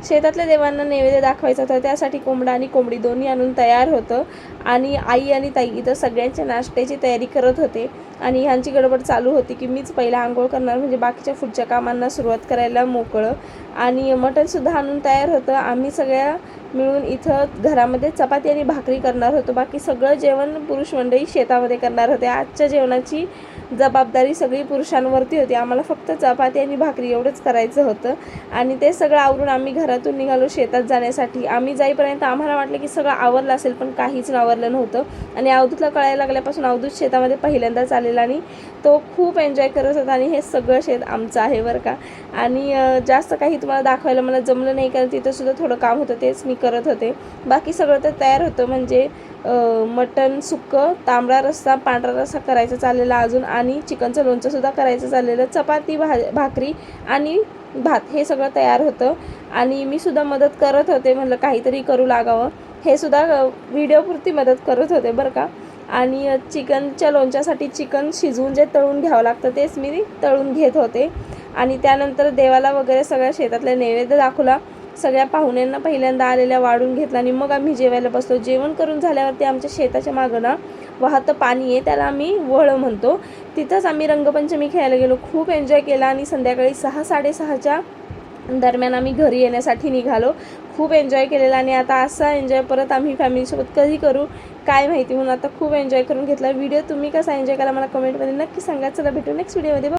शेतातल्या देवांना नैवेद्य दाखवायचा होता, त्यासाठी कोंबडा आणि कोंबडी दोन्ही आणून तयार होतं आणि आई आणि ताई इथं सगळ्यांच्या नाश्त्याची तयारी करत होते आणि ह्यांची गडबड चालू होती की मीच पहिला आंघोळ करणार, म्हणजे बाकीच्या पुढच्या कामांना सुरुवात करायला मोकळं. आणि मटणसुद्धा आणून तयार होतं. आम्ही सगळ्या मिळून इथं घरामध्ये चपाती आणि भाकरी करणार होतो. बाकी सगळं जेवण पुरुष मंडळी शेतामध्ये करणार होते. आजच्या जेवणाची जबाबदारी सगळी पुरुषांवरती होती. आम्हाला फक्त चपाती आणि भाकरी एवढंच करायचं होतं आणि ते सगळं आवरून आम्ही घरातून निघालो शेतात जाण्यासाठी. आम्ही जाईपर्यंत आम्हाला वाटलं की सगळं आवरलं असेल, पण काहीच आवरलं नव्हतं. आणि अवधूतला कळायला लागल्यापासून अवधूत शेतामध्ये पहिल्यांदाच आलेला आणि तो खूप एन्जॉय करत होता. आणि हे सगळं शेत आमचं आहे बरं का. आणि जास्त काही तुम्हाला दाखवायला मला जमलं नाही, कारण तिथंसुद्धा थोडं काम होतं, तेच मी करत होते. बाकी सगळं तर तयार होतं, म्हणजे मटण सुक्कं, तांबडा रस्सा, पांढरा रस्सा करायचं चाललेलं अजून, आणि चिकनचं लोणचंसुद्धा करायचं चाललेलं, चपाती भाकरी आणि भात हे सगळं तयार होतं. आणि मी सुद्धा मदत करत होते, म्हटलं काहीतरी करू लागावं. हे सुद्धा व्हिडिओपुरती मदत करत होते बरं का. आणि चिकनच्या लोणच्यासाठी चिकन शिजवून जे तळून घ्यावं लागतं तेच मी तळून घेत होते. आणि त्यानंतर देवाला वगैरे सगळ्या शेतातल्या नैवेद्य दाखवला. सगळ्या पाहुण्यांना पहिल्यांदा आलेल्या वाढून घेतला आणि मग आम्ही जेवायला बसलो. जेवण करून झाल्यावरती आमच्या शेताच्या मागं ना वाहतं पाणी आहे, त्याला आम्ही वळं म्हणतो. तिथंच आम्ही रंगपंचमी खेळायला गेलो. खूप एन्जॉय केला आणि संध्याकाळी 6-6:30च्या दरम्यान आम्ही घरी येण्यासाठी निघालो. खूप एन्जॉय केलेला आणि आता असा एन्जॉय परत आम्ही फॅमिलीसोबत कधी करू काय माहिती, म्हणून आता खूप एन्जॉय करून घेतला. व्हिडिओ तुम्ही कसा एन्जॉय केला मला कमेंटमध्ये नक्की सांगा. चला भेटू नेक्स्ट व्हिडिओमध्ये.